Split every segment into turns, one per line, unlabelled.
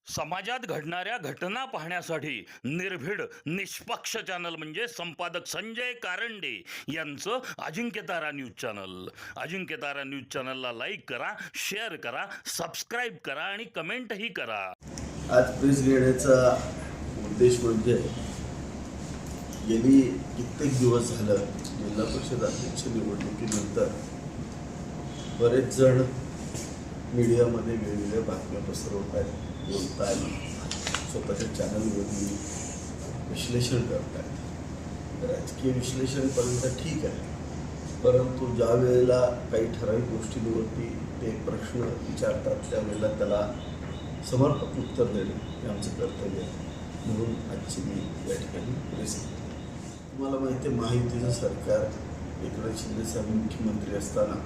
समाजात घडणाऱ्या घटना पाहण्यासाठी निर्भीड निष्पक्ष चॅनल म्हणजे संपादक संजय कारंडे यांचं Ajinkyatara news channel. Ajinkyatara news चॅनलला लाईक करा, शेअर करा, सबस्क्राईब करा आणि कमेंटही करा.
आज प्रेस घेण्याचा उद्देश म्हणजे गेली कित्येक दिवस झालं जिल्हा परिषद अध्यक्ष निवडणुकीनंतर बरेच जण मीडियामध्ये वेगवेगळ्या बातम्या पसरवत आहेत, बोलत आहेत, स्वतःच्या चॅनलवरती विश्लेषण करत आहेत. राजकीय विश्लेषणपर्यंत ठीक आहे, परंतु ज्या वेळेला काही ठराविक गोष्टींवरती ते प्रश्न विचारतात त्यावेळेला त्याला समर्पक उत्तर देणे हे आमचं कर्तव्य आहे. म्हणून आजची मी या ठिकाणी प्रेस घेतो. तुम्हाला माहिती आहे, महायुतीचं सरकार एकनाथ शिंदे साहेब मुख्यमंत्री असताना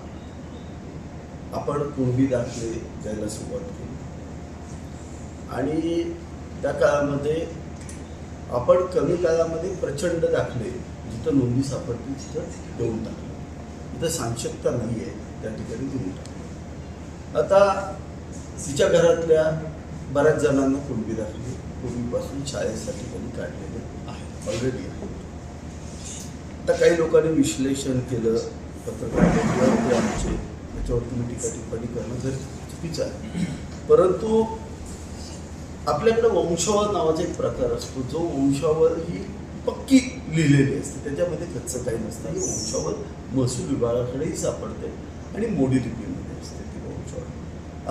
आपण कुणबी दाखले द्यायला सुरुवात केली आणि त्या काळामध्ये आपण कमी काळामध्ये प्रचंड दाखले जिथं नोंदी सापडली तिथं देऊन टाकले. इथं सांक्षकता नाही आहे त्या ठिकाणी देऊन टाकले. आता तिच्या घरातल्या बऱ्याच जणांना कुणबी दाखले पूर्वीपासून शाळेसाठी त्यांनी काढलेले आहे, ऑलरेडी आहे. आता काही लोकांनी विश्लेषण केलं, पत्रकार आमचे त्याच्यावर तुम्ही टीका टिप्पणी करणं जर चुकीचं आहे, परंतु आपल्याकडे वंशावळ नावाचा एक प्रकार असतो जो वंशावळ ही पक्की लिहिलेली असते, त्याच्यामध्ये कच्चं काही नसतं. ही वंशावळ महसूल विभागाकडेही सापडते आणि मोडी लिपीमध्ये असते ती वंशावळ.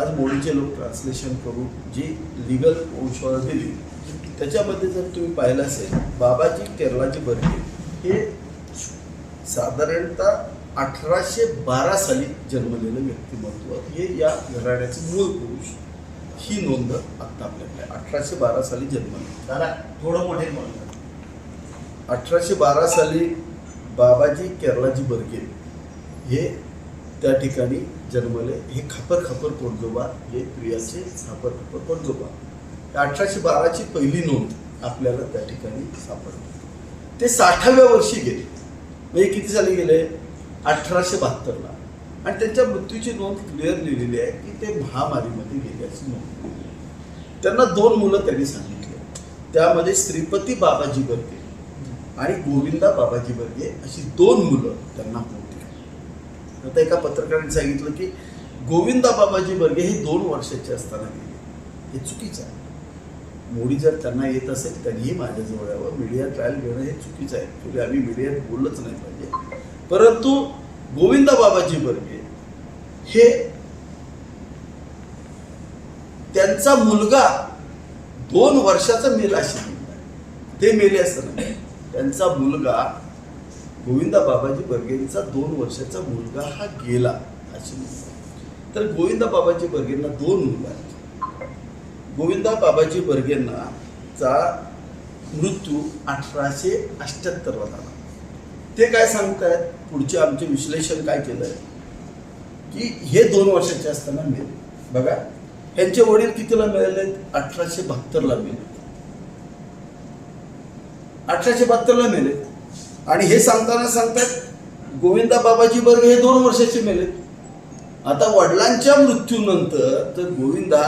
आज मोडीचे लोक ट्रान्सलेशन करून जी लिगल वंशावळ दिली त्याच्यामध्ये जर तुम्ही पाहिलं असेल, बाबाजी केरलाजी बर्गे हे साधारणतः 1812 साली जन्मलेलं व्यक्तिमत्व, हे या घराण्याचे मूळ पुरुष. ही नोंद आत्ता आपल्याकडे 1812 साली जन्मले.
दादा थोडं मोठे बोलतात.
1812 साली बाबाजी केरलाजी बर्गे हे त्या ठिकाणी जन्मले. हे खापर खापर कोंडोबा हे प्रियाचे खापर खापर कोंडोबा. 1812ची पहिली नोंद आपल्याला त्या ठिकाणी सापडते. ते 60व्या वर्षी गेले, म्हणजे किती साली गेले? 1872ला. आणि त्यांच्या मृत्यूची नोंद क्लिअर लिहिलेली आहे की ते महामारीमध्ये गेल्याची नोंद लिहिली. त्यांना 2 मुलं त्यांनी सांगितले, त्यामध्ये श्रीपती बाबाजी बर्गे आणि गोविंदा बाबाजी बर्गे अशी 2 मुलं त्यांना होती. आता एका पत्रकाराने सांगितलं की गोविंदा बाबाजी बर्गे हे 2 वर्षाचे असताना गेले. हे चुकीचं आहे. मोडी जर त्यांना येत असेल त्यांनीही माझ्याजवळ यावं. मीडिया ट्रायल घेणं हे चुकीचं आहे. पूर्वी आम्ही मीडियात बोललंच नाही पाहिजे. परंतु गोविंदा बाबाजी बर्गे हे त्यांचा मुलगा 2 वर्षाचा मेला अशी नोंद आहे. ते मेले असं नाही, त्यांचा मुलगा गोविंदा बाबाजी बर्गेंचा 2 वर्षाचा मुलगा हा गेला अशी नोंद आहे. तर गोविंदा बाबाजी बर्गेंना 2 मुलं आहेत. गोविंदा बाबाजी बर्गेंचा मृत्यू 1878ला झाला. ते काय सांगतायत, पुढचे आमचे विश्लेषण काय केलंय की हे 2 वर्षाचे असताना मेले. बघा, यांचे वडील कितीला मिळाले? 1872ला मेले. 1872ला मेले. आणि हे सांगताना सांगतात गोविंदा बाबाजी बर्गे हे 2 वर्षाचे मेले. आता वडिलांच्या मृत्यूनंतर तर गोविंदा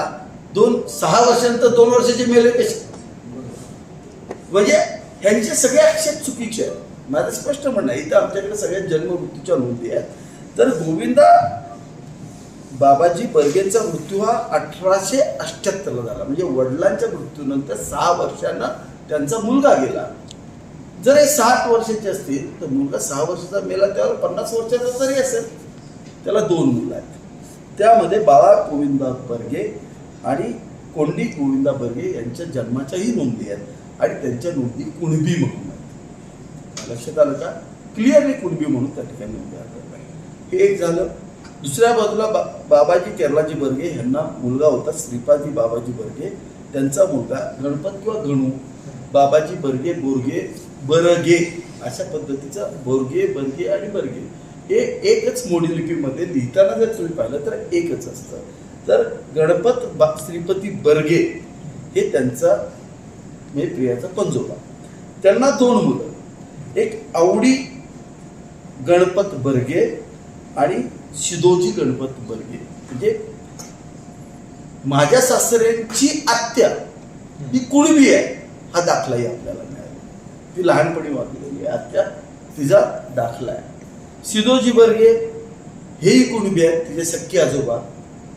6 वर्षानंतर 2 वर्षाचे मेले कसे? म्हणजे ह्यांचे सगळे आक्षेप चुकीचे आहेत. माझं स्पष्ट म्हणणं आहे, इथं आमच्याकडे सगळ्या जन्म मृत्यूच्या नोंदी आहेत. तर गोविंदा बाबाजी बर्गेंचा मृत्यू हा 1878ला झाला. म्हणजे वडिलांच्या मृत्यूनंतर 6 वर्षांना त्यांचा मुलगा गेला. जर हे 60 वर्षाचे असतील तर मुलगा 6 वर्षाचा मेला त्यावर 50 वर्षाचा तरी असेल. त्याला 2 मुलं आहेत. त्यामध्ये बाळा गोविंदा बर्गे आणि कोंडी गोविंदा बर्गे यांच्या जन्माच्याही नोंदी आहेत आणि त्यांच्या नोंदी कुणबी म्हणून आहेत. लक्षात आलं का? क्लिअरली कुणबी म्हणून त्या ठिकाणी नोंदी आहेत. हे एक झालं. दुसऱ्या बाजूला बाबाजी केरलाजी बर्गे यांना मुलगा होता श्रीपादी बाबाजी बर्गे. त्यांचा मुलगा गणपत किंवा गणू बाबाजी बर्गे बोरगे बरगे अशा पद्धतीचा बोरगे बर्गे आणि बर्गे हे एकच मोडी लिपीमध्ये लिहिताना जर तुम्ही पाहिलं तर एकच असतं. तर गणपत श्रीपती बर्गे हे त्यांचा म्हणजे प्रियाचा पंजोबा. त्यांना 2 मुलं, एक आवडी गणपत बर्गे आणि शिदोजी गणपत बर्गे. म्हणजे माझ्या सासऱ्यांची आत्या ही कुणबी आहे हा दाखलाही आपल्याला मिळाला. ती लहानपणी वागलेली आहे आत्या, तिचा दाखला आहे. सिदोजी बर्गे हेही कुणबी आहे, तिचे सख्खे आजोबा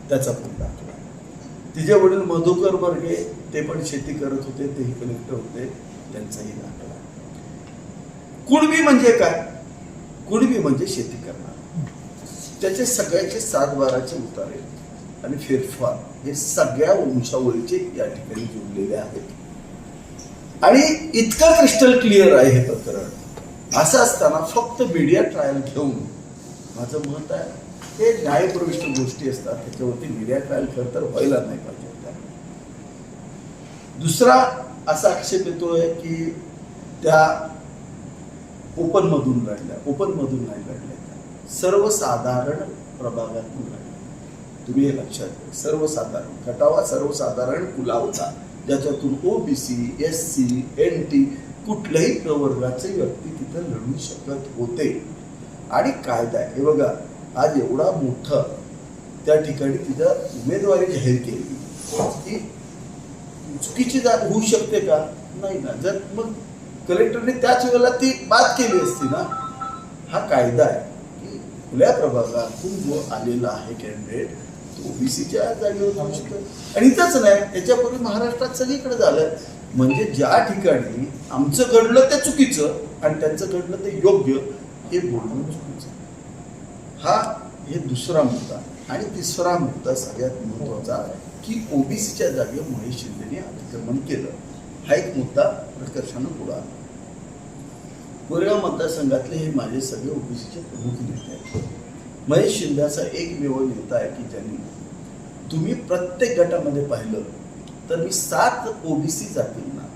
त्याचा पण दाखला आहे. तिचे वडील मधुकर बर्गे ते पण शेती करत होते, तेही कलेक्टर होते, त्यांचाही दाखला आहे. कुणबी म्हणजे काय? कुणबी म्हणजे शेती करणार. त्याचे सगळ्याचे 7-12चे उतारे आणि फेरफार हे सगळ्या वंशावळीचे या ठिकाणी जोडलेले आहेत. आणि इतकं क्रिस्टल क्लिअर आहे हे प्रकरण. असं असताना फक्त मीडिया ट्रायल घेऊन माझं मत आहे हे न्यायप्रविष्ट गोष्टी असतात, त्याच्यावरती मीडिया ट्रायल खरं तर व्हायला नाही पाहिजे होत्या. दुसरा असा आक्षेप येतोय की त्या ओपन मधून नाही लढल्या, सर्वसाधारण प्रभागातून लढल्या. तुम्ही हे लक्षात घ्या. सर्वसाधारण गटावा सर्वसाधारण कुला होता, ज्याच्यातून ओबीसी, SC, NT कुठल्याही प्रवर्गाचे व्यक्ती तिथं लढू शकत होते. आणि कायदा आहे हे बघा, आज एवढा मोठा त्या ठिकाणी तिथं उमेदवारी जाहीर केली ती चुकीची होऊ शकते का? नाही ना. जर मग कलेक्टरने त्याच वेळेला ती बाद केली असती ना. हा कायदा आहे की खुल्या प्रभागातून जो आलेला आहे कॅन्डिडेट तो ओबीसीच्या जागेवर जाऊ शकतो. आणि इथंच नाही, त्याच्यापूर्वी महाराष्ट्रात सगळीकडे झालं. म्हणजे ज्या ठिकाणी आमचं घडलं ते चुकीचं आणि त्यांचं घडलं ते योग्य हे बोलणं चुकीचं. हे दुसरा मुद्दा. आणि तिसरा मुद्दा सगळ्यात महत्वाचा की ओबीसीच्या जागेवर महेश शिंदेने अतिक्रमण केलं. हा एक मुद्दा प्रकर्षानं पुढे आला. कोरेगाव मतदारसंघातले हे माझे सगळे ओबीसीचे प्रमुख नेते आहेत. महेश शिंदेचा एकमेव नेता आहे की ज्यांनी, तुम्ही प्रत्येक गटामध्ये पाहिलं तर मी 7 ओबीसी जातींना,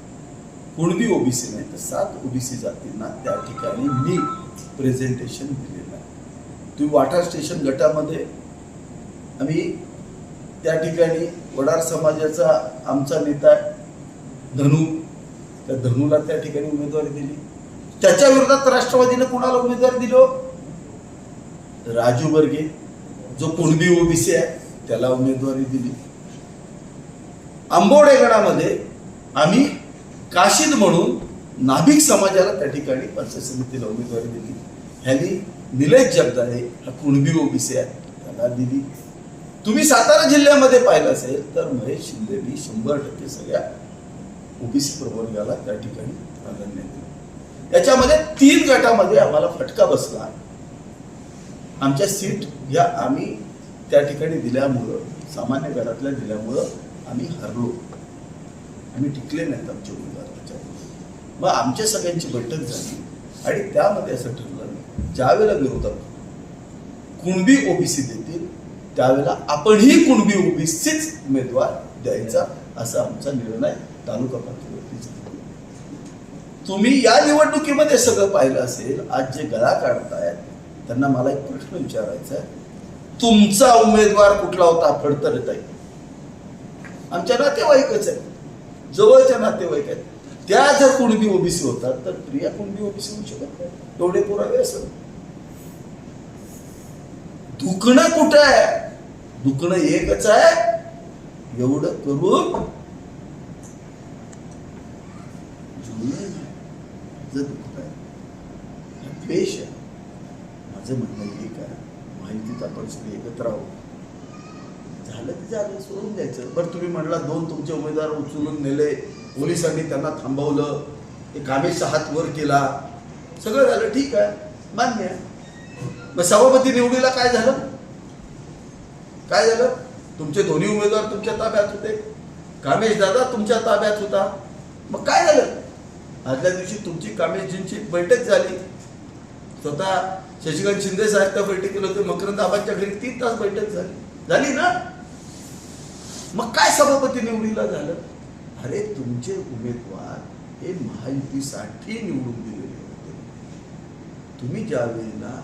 कुणबी ओबीसी नाही तर 7 ओबीसी जातींना त्या ठिकाणी मी प्रेझेंटेशन दिलेलं आहे. तुम्ही वाठार स्टेशन गटामध्ये आम्ही त्या ठिकाणी वडार समाजाचा आमचा नेता धनू, त्या धनूला त्या ठिकाणी उमेदवारी दिली. त्याच्या विरोधात राष्ट्रवादीने कुणाला उमेदवारी दिलो? राजू बर्गे जो कुणबी ओबीसी आहे त्याला उमेदवारी दिली. आंबोडे गणामध्ये आम्ही काशीद म्हणून नाभिक समाजाला त्या ठिकाणी पंचायत समितीला उमेदवारी दिली. ह्यानी निलेश जगदाळे हा कुणबी ओबीसी आहे त्याला दिली. तुम्ही सातारा जिल्ह्यामध्ये पाहिलं असेल तर महेश शिंदेनी 100% सगळ्या ओबीसी प्रवर्गाला त्या ठिकाणी प्राधान्य दिलं. याच्यामध्ये 3 गटामध्ये आम्हाला फटका बसला. आमच्या सीट या आम्ही त्या ठिकाणी दिल्यामुळं, सामान्य गटातल्या दिल्यामुळं आम्ही हरलो. आम्ही टिकले नाहीत आमच्या उमेदवाराच्या. मग आमच्या सगळ्यांची बैठक झाली आणि त्यामध्ये असं ठरलं ज्यावेळेला विरोधक कुणबी ओबीसी देतील त्यावेळेला आपणही कुणबी ओबीसीच उमेदवार द्यायचा असा आमचा निर्णय तालुका पातळीवरती झाला. तुम्ही या निवडणुकीमध्ये सगळं पाहिलं असेल. आज जे गळा काढतायत त्यांना मला एक प्रश्न विचारायचा आहे, तुमचा उमेदवार कुठला होता? फडतरताई आमच्या नातेवाईकच आहे, जवळच्या नातेवाईक आहेत. त्या जर कुणबी ओबीसी होतात तर प्रिया कुणबी ओबीसी होऊ शकत नाही. एवढे पुरावे असं दुखणं कुठं आहे? दुखणं एकच आहे, एवढं करून दुखत आहे, द्वेष आहे. माझं म्हणणं एक आहे, माहितीत आपण सगळे एकत्र आहोत. झालं ते झालं, सोडून द्यायचं. बरं तुम्ही म्हणला 2 तुमचे उमेदवार उचलून नेले, पोलिसांनी त्यांना थांबवलं, ते कामेशचा हात वर केला, सगळं झालं, ठीक आहे, मान्य आहे. मग सभापती निवडीला काय झालं? काय झालं? तुमचे दोन्ही उमेदवार तुमच्या ताब्यात होते, कामेश दादा तुमच्या ताब्यात होता. मग काय झालं? आदल्या दिवशी तुमची कामेशजींची बैठक झाली. स्वतः शशिकांत शिंदे साहेब त्या बैठकीला होते. मकरंद आबांच्या घरी 3 तास बैठक झाली ना. मग काय सभापती निवडीला झालं? अरे तुमचे उमेदवार हे महायुतीसाठी निवडून दिलेले होते. तुम्ही ज्या वेळेला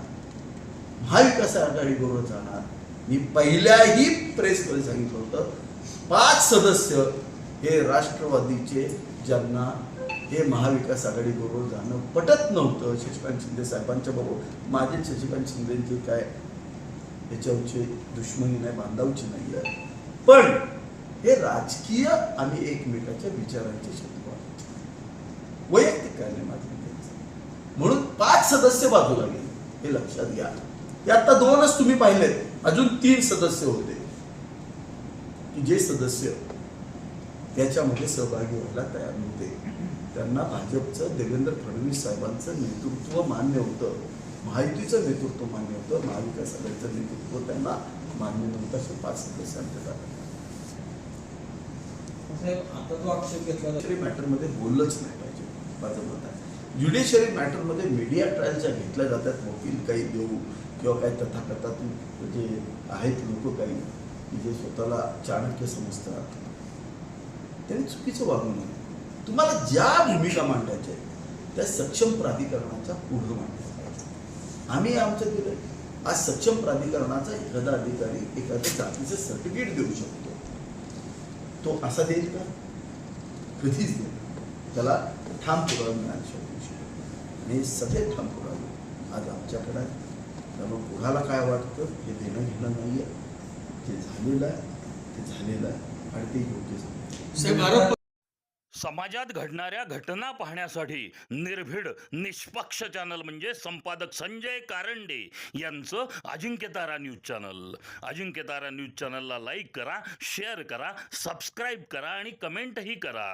महाविकास आघाडीबरोबर जाणार, मी पहिल्याही प्रेसमध्ये सांगितलं होतं, 5 सदस्य हे राष्ट्रवादीचे, ज्यांना हे महाविकास आघाडीबरोबर जाणं पटत नव्हतं. शशिकांत शिंदे साहेबांच्या बरोबर माझे शशिकांत शिंदेचे काय त्याच्यावरची दुश्मनी नाही, बांधावची नाही आहे, पण हे राजकीय आणि एकमेकाच्या विचारांचे शत्रू आहेत. वैयक्तिक काय नाही माझं त्यांचं. म्हणून 5 सदस्य बाजूला गेले, हे लक्षात घ्या. हे आता 2च तुम्ही पाहिलेत, अजून 3 सदस्य होते की जे सदस्य त्याच्यामध्ये सहभागी व्हायला तयार नव्हते. त्यांना भाजपचं देवेंद्र फडणवीस साहेबांचं नेतृत्व मान्य होतं, महायुतीचं नेतृत्व मान्य होतं, महाविकास आघाडीचं नेतृत्व त्यांना मान्य नव्हतं. असे 5 सदस्य आमच्या
आता जो आक्षेप घेतला
ज्युडिशरी मॅटरमध्ये बोललंच नाही पाहिजे, माझं मत आहे. ज्युडिशरी मॅटरमध्ये मीडिया ट्रायलच्या घेतल्या जातात, वकील काही देऊ किंवा काही तथाकथातून जे आहेत लोक काही की जे स्वतःला चाणक्य समजतात, त्यांनी चुकीचं वागू नये. तुम्हाला ज्या भूमिका मांडायच्या आहेत त्या सक्षम प्राधिकरणाच्या पुढे मांडल्या पाहिजे. आम्ही आमचं दिलं. आज सक्षम प्राधिकरणाचा एखादा अधिकारी एखाद्या जातीचं सर्टिफिकेट देऊ शकतो, तो असा देईल का? कधीच देईल. त्याला ठाम पुरावा मिळाल्याशिवाय देऊ शकतो. आणि सगळे ठाम पुरावे आज आमच्याकडे आहे. त्यामुळे पुढाला काय वाटतं हे देणं घेणं नाही आहे. जे झालेलं आहे ते झालेलं आहे आणि ते योग्य झालं.
समाजात घडणाऱ्या घटना पाहण्यासाठी निर्भीड निष्पक्ष चॅनल म्हणजे संपादक संजय कारंडे यांचं Ajinkyatara news channel. Ajinkyatara news चॅनलला लाईक करा, शेअर करा, सबस्क्राईब करा आणि कमेंटही करा.